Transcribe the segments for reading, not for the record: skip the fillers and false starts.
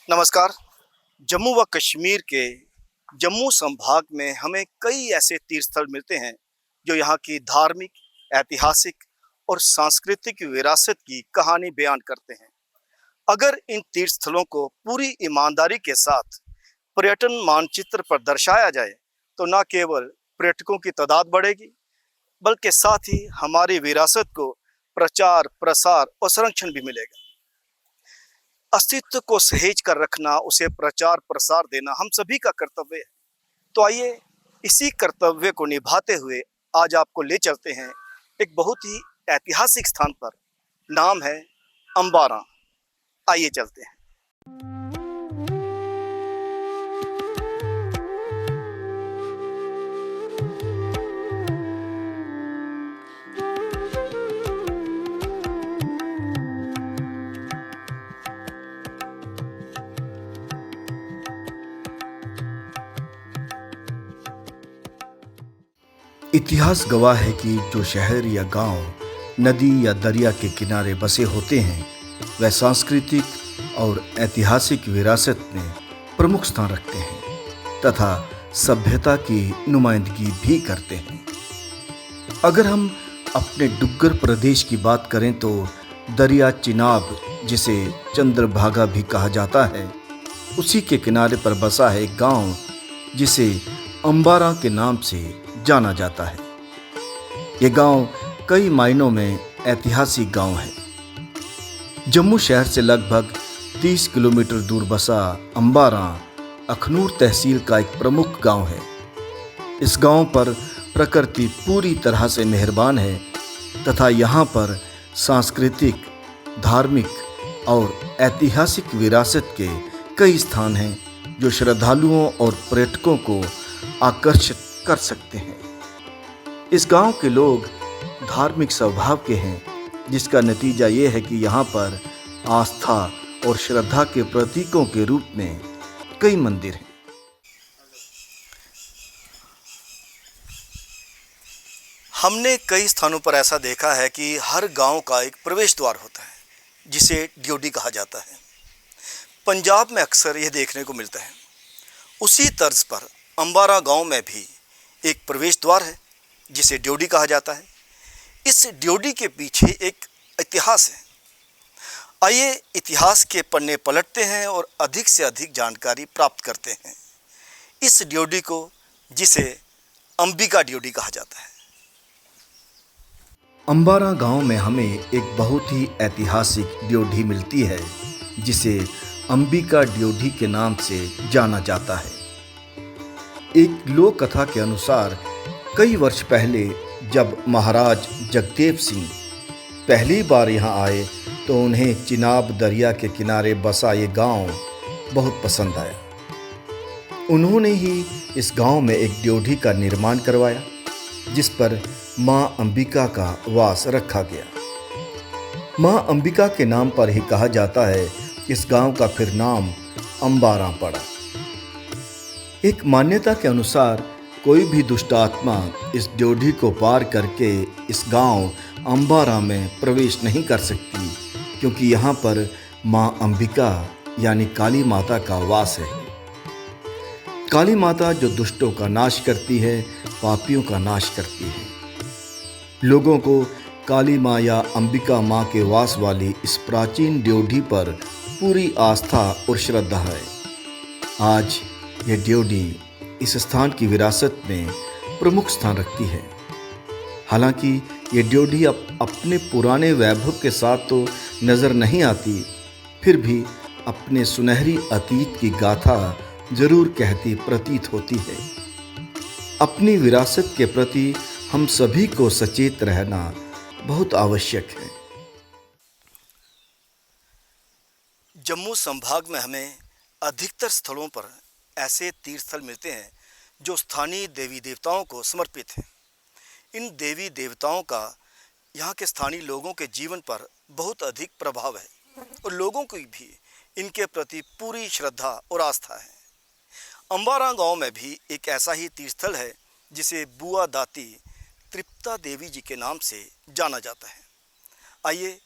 नमस्कार। जम्मू व कश्मीर के जम्मू संभाग में हमें कई ऐसे तीर्थ स्थल मिलते हैं जो यहाँ की धार्मिक, ऐतिहासिक और सांस्कृतिक विरासत की कहानी बयान करते हैं। अगर इन तीर्थ स्थलों को पूरी ईमानदारी के साथ पर्यटन मानचित्र पर दर्शाया जाए तो न केवल पर्यटकों की तादाद बढ़ेगी, बल्कि साथ ही हमारी विरासत को प्रचार, प्रसार और संरक्षण भी मिलेगा। अस्तित्व को सहेज कर रखना, उसे प्रचार प्रसार देना हम सभी का कर्तव्य है। तो आइए इसी कर्तव्य को निभाते हुए आज आपको ले चलते हैं एक बहुत ही ऐतिहासिक स्थान पर। नाम है अंबारा। आइए चलते हैं। इतिहास गवाह है कि जो शहर या गांव नदी या दरिया के किनारे बसे होते हैं वह सांस्कृतिक और ऐतिहासिक विरासत में प्रमुख स्थान रखते हैं तथा सभ्यता की नुमाइंदगी भी करते हैं। अगर हम अपने डुग्गर प्रदेश की बात करें तो दरिया चिनाब, जिसे चंद्रभागा भी कहा जाता है, उसी के किनारे पर बसा है एक गांव जिसे अंबारा के नाम से जाना जाता है। ये गांव कई मायनों में ऐतिहासिक गांव है। जम्मू शहर से लगभग 30 किलोमीटर दूर बसा अंबारा अखनूर तहसील का एक प्रमुख गांव है। इस गांव पर प्रकृति पूरी तरह से मेहरबान है तथा यहाँ पर सांस्कृतिक, धार्मिक और ऐतिहासिक विरासत के कई स्थान हैं जो श्रद्धालुओं और पर्यटकों को आकर्षित कर सकते हैं। इस गांव के लोग धार्मिक स्वभाव के हैं, जिसका नतीजा ये है कि यहाँ पर आस्था और श्रद्धा के प्रतीकों के रूप में कई मंदिर हैं। हमने कई स्थानों पर ऐसा देखा है कि हर गांव का एक प्रवेश द्वार होता है जिसे ड्योढ़ी कहा जाता है। पंजाब में अक्सर यह देखने को मिलता है। उसी तर्ज पर अंबारा गांव में भी एक प्रवेश द्वार है जिसे ड्योढ़ी कहा जाता है। इस ड्योढ़ी के पीछे एक इतिहास है। आइए इतिहास के पन्ने पलटते हैं और अधिक से अधिक जानकारी प्राप्त करते हैं इस ड्योढ़ी को, जिसे अंबिका ड्योढ़ी कहा जाता है। अंबारा गांव में हमें एक बहुत ही ऐतिहासिक ड्योढ़ी मिलती है जिसे अंबिका ड्योढ़ी के नाम से जाना जाता है। एक लोक कथा के अनुसार कई वर्ष पहले जब महाराज जगदेव सिंह पहली बार यहाँ आए तो उन्हें चिनाब दरिया के किनारे बसा ये गांव बहुत पसंद आया। उन्होंने ही इस गांव में एक ड्योढ़ी का निर्माण करवाया जिस पर माँ अंबिका का वास रखा गया। माँ अंबिका के नाम पर ही कहा जाता है कि इस गांव का फिर नाम अंबारा पड़ा। एक मान्यता के अनुसार कोई भी दुष्ट आत्मा इस ड्योढ़ी को पार करके इस गांव अंबारा में प्रवेश नहीं कर सकती, क्योंकि यहाँ पर माँ अंबिका यानी काली माता का वास है। काली माता जो दुष्टों का नाश करती है, पापियों का नाश करती है। लोगों को काली माँ या अंबिका माँ के वास वाली इस प्राचीन ड्योढ़ी पर पूरी आस्था और श्रद्धा है। आज यह ड्योढ़ी इस स्थान की विरासत में प्रमुख स्थान रखती है। हालांकि ये ड्योढ़ी अपने पुराने वैभव के साथ तो नज़र नहीं आती, फिर भी अपने सुनहरी अतीत की गाथा जरूर कहती प्रतीत होती है। अपनी विरासत के प्रति हम सभी को सचेत रहना बहुत आवश्यक है। जम्मू संभाग में हमें अधिकतर स्थलों पर ऐसे तीर्थ स्थल मिलते हैं जो स्थानीय देवी देवताओं को समर्पित हैं। इन देवी देवताओं का यहाँ के स्थानीय लोगों के जीवन पर बहुत अधिक प्रभाव है और लोगों की भी इनके प्रति पूरी श्रद्धा और आस्था है। अंबारा गांव में भी एक ऐसा ही तीर्थ स्थल है जिसे बुआ दाती तृप्ता देवी जी के नाम से जाना जाता है। आइए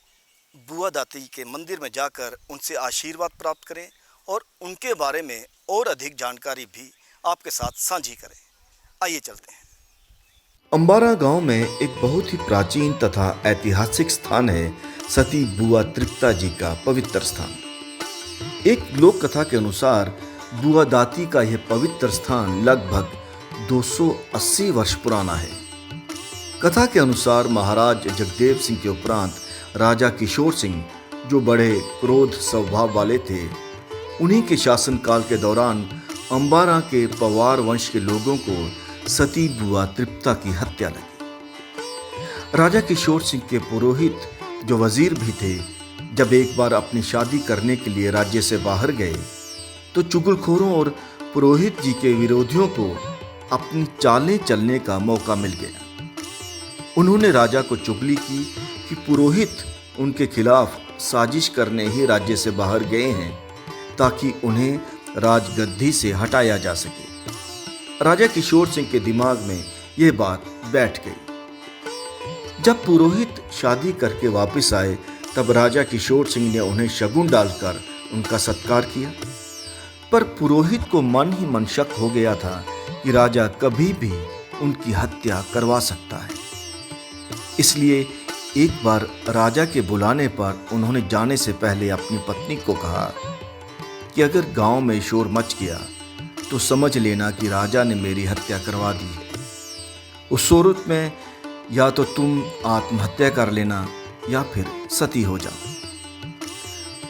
बुआ दाती के मंदिर में जाकर उनसे आशीर्वाद प्राप्त करें और उनके बारे में और अधिक जानकारी भी आपके साथ साझी करें। आइए चलते हैं। अंबारा गांव में एक बहुत ही प्राचीन तथा ऐतिहासिक स्थान है सती बुआ तृप्ता जी का पवित्र स्थान। एक लोक कथा के अनुसार बुआ दाती का यह पवित्र स्थान लगभग 280 वर्ष पुराना है। कथा के अनुसार महाराज जगदेव सिंह के उपरांत राजा किशोर सिंह, जो बड़े क्रोध स्वभाव वाले थे, उन्हीं के शासनकाल के दौरान अंबारा के पवार वंश के लोगों को सती बुआ तृप्ता की हत्या लगी। राजा किशोर सिंह के पुरोहित, जो वजीर भी थे, जब एक बार अपनी शादी करने के लिए राज्य से बाहर गए तो चुगलखोरों और पुरोहित जी के विरोधियों को अपनी चालें चलने का मौका मिल गया। उन्होंने राजा को चुगली की कि पुरोहित उनके खिलाफ साजिश करने ही राज्य से बाहर गए हैं ताकि उन्हें राजगद्दी से हटाया जा सके। राजा किशोर सिंह के दिमाग में यह बात बैठ गई। जब पुरोहित शादी करके वापस आए तब राजा किशोर सिंह ने उन्हें शगुन डालकर उनका सत्कार किया, पर पुरोहित को मन ही मन शक हो गया था कि राजा कभी भी उनकी हत्या करवा सकता है। इसलिए एक बार राजा के बुलाने पर उन्होंने जाने से पहले अपनी पत्नी को कहा कि अगर गांव में शोर मच गया तो समझ लेना कि राजा ने मेरी हत्या करवा दी है। उस सूरत में या तो तुम आत्महत्या कर लेना या फिर सती हो जाओ।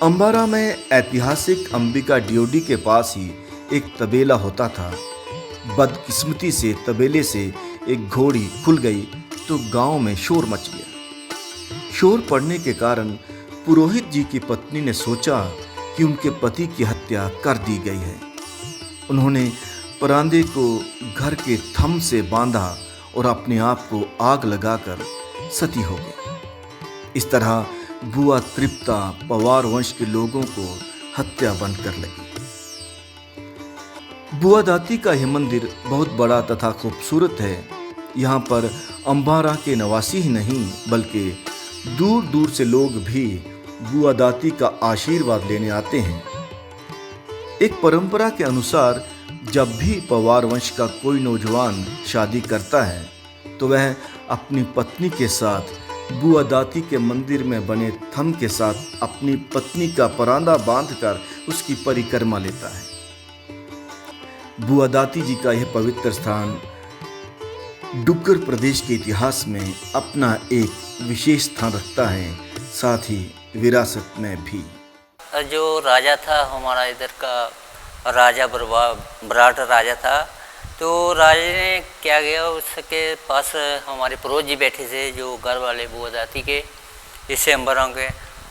अंबारा में ऐतिहासिक अंबिका ड्योढ़ी के पास ही एक तबेला होता था। बदकिस्मती से तबेले से एक घोड़ी खुल गई तो गांव में शोर मच गया। शोर पड़ने के कारण पुरोहित जी की पत्नी ने सोचा कि उनके पति की हत्या कर दी गई है। उन्होंने परांदे को घर के थंभ से बांधा और अपने आप को आग लगाकर सती हो गई। इस तरह बुआ तृप्ता पवार वंश के लोगों को हत्या बनकर लगी। बुआ दाती का यह मंदिर बहुत बड़ा तथा खूबसूरत है। यहाँ पर अंबारा के निवासी ही नहीं बल्कि दूर दूर से लोग भी बुआ दाती का आशीर्वाद लेने आते हैं। एक परंपरा के अनुसार जब भी पवार वंश का कोई नौजवान शादी करता है तो वह अपनी पत्नी के साथ बुआ दाती के मंदिर में बने थंभ के साथ अपनी पत्नी का परांदा बांधकर उसकी परिक्रमा लेता है। बुआ दाती जी का यह पवित्र स्थान डुग्गर प्रदेश के इतिहास में अपना एक विशेष स्थान रखता है, साथ ही विरासत में भी। जो राजा था हमारा इधर का राजा बराट राजा था, तो राजा ने क्या किया, उसके पास हमारे पड़ोस जी बैठे थे जो घर वाले बुआ दाती के, इससे अंबारा के,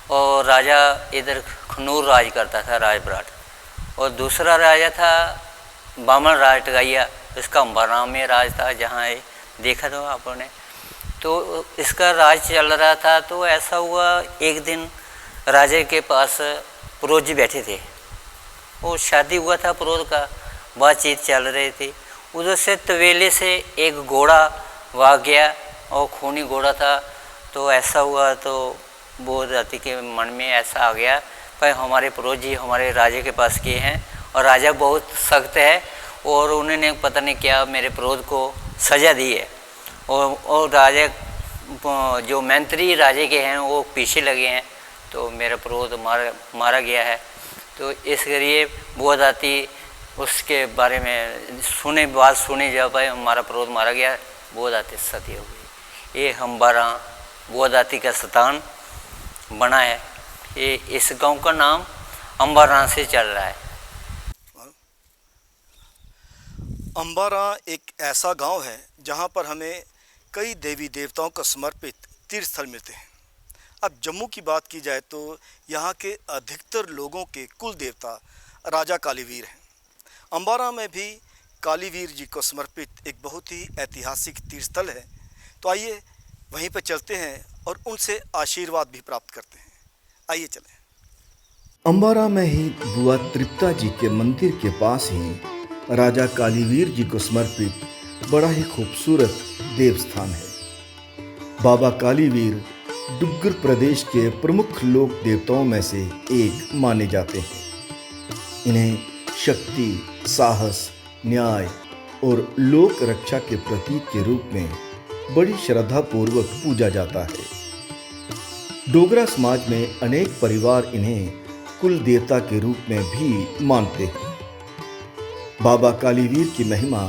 और राजा इधर खनूर राज करता था राजबराट, और दूसरा राजा था बामन राज टगाइया, इसका अंबारा में राज था, जहाँ देखा था आपने। तो इसका राज चल रहा था। तो ऐसा हुआ एक दिन राजा के पास पड़ोस जी बैठे थे, वो शादी हुआ था पड़ोस का, बातचीत चल रही थी। उधर से तवेले से एक घोड़ा भाग गया और खूनी घोड़ा था। तो ऐसा हुआ तो बुआ दाती के मन में ऐसा आ गया, भाई हमारे पड़ोस जी हमारे राजा के पास किए हैं और राजा बहुत सख्त है और उन्होंने पता नहीं क्या मेरे पड़ोस को सज़ा दी है, और राजा जो मंत्री राजे के हैं वो पीछे लगे हैं, तो मेरा पड़ोस मारा गया है। तो इस करिए बुआ दाती उसके बारे में बात सुने जा पाए, हमारा पड़ोस मारा गया, बुआ दाती सती हो गई। ये अंबारा बुआ दाती का स्थान बना है। ये इस गांव का नाम अंबारा से चल रहा है। अंबारा एक ऐसा गांव है जहां पर हमें कई देवी देवताओं को समर्पित तीर्थ स्थल मिलते हैं। अब जम्मू की बात की जाए तो यहाँ के अधिकतर लोगों के कुल देवता राजा कालीवीर हैं। अंबारा में भी कालीवीर जी को समर्पित एक बहुत ही ऐतिहासिक तीर्थ स्थल है। तो आइए वहीं पर चलते हैं और उनसे आशीर्वाद भी प्राप्त करते हैं। आइए चलें। अंबारा में ही बुआ तृप्ता जी के मंदिर के पास ही राजा कालीवीर जी को समर्पित बड़ा ही खूबसूरत देवस्थान है। बाबा कालीवीर डुग्गर प्रदेश के प्रमुख लोक देवताओं में से एक माने जाते हैं। इन्हें शक्ति, साहस, न्याय और लोक रक्षा के प्रतीक के रूप में बड़ी श्रद्धापूर्वक पूजा जाता है। डोगरा समाज में अनेक परिवार इन्हें कुल देवता के रूप में भी मानते हैं। बाबा कालीवीर की महिमा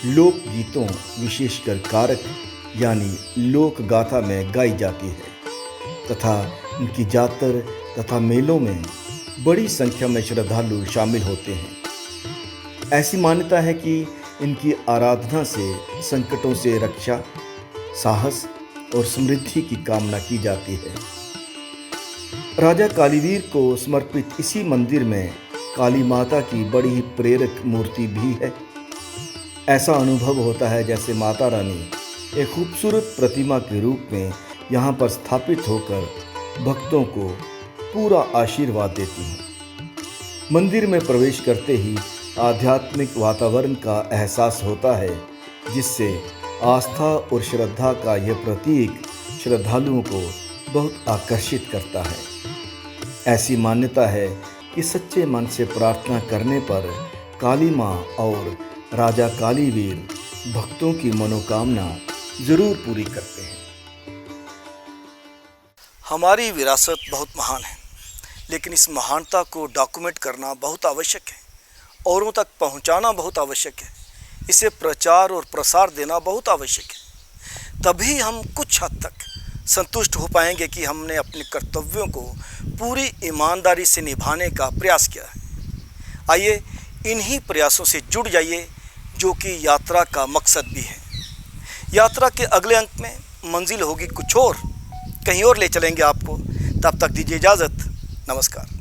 लोक गीतों, विशेषकर कारक यानी लोक गाथा में गाई जाती है तथा इनकी जातर तथा मेलों में बड़ी संख्या में श्रद्धालु शामिल होते हैं। ऐसी मान्यता है कि इनकी आराधना से संकटों से रक्षा, साहस और समृद्धि की कामना की जाती है। राजा कालीवीर को समर्पित इसी मंदिर में काली माता की बड़ी ही प्रेरक मूर्ति भी है। ऐसा अनुभव होता है जैसे माता रानी एक खूबसूरत प्रतिमा के रूप में यहाँ पर स्थापित होकर भक्तों को पूरा आशीर्वाद देती हैं। मंदिर में प्रवेश करते ही आध्यात्मिक वातावरण का एहसास होता है, जिससे आस्था और श्रद्धा का यह प्रतीक श्रद्धालुओं को बहुत आकर्षित करता है। ऐसी मान्यता है कि सच्चे मन से प्रार्थना करने पर काली माँ और राजा कालीवीर भक्तों की मनोकामना जरूर पूरी करते हैं। हमारी विरासत बहुत महान है, लेकिन इस महानता को डॉक्यूमेंट करना बहुत आवश्यक है, औरों तक पहुंचाना बहुत आवश्यक है, इसे प्रचार और प्रसार देना बहुत आवश्यक है। तभी हम कुछ हद तक संतुष्ट हो पाएंगे कि हमने अपने कर्तव्यों को पूरी ईमानदारी से निभाने का प्रयास किया है। आइए इन्हीं प्रयासों से जुड़ जाइए, जो कि यात्रा का मकसद भी है। यात्रा के अगले अंक में मंजिल होगी कुछ और, कहीं और ले चलेंगे आपको। तब तक दीजिए इजाज़त। नमस्कार।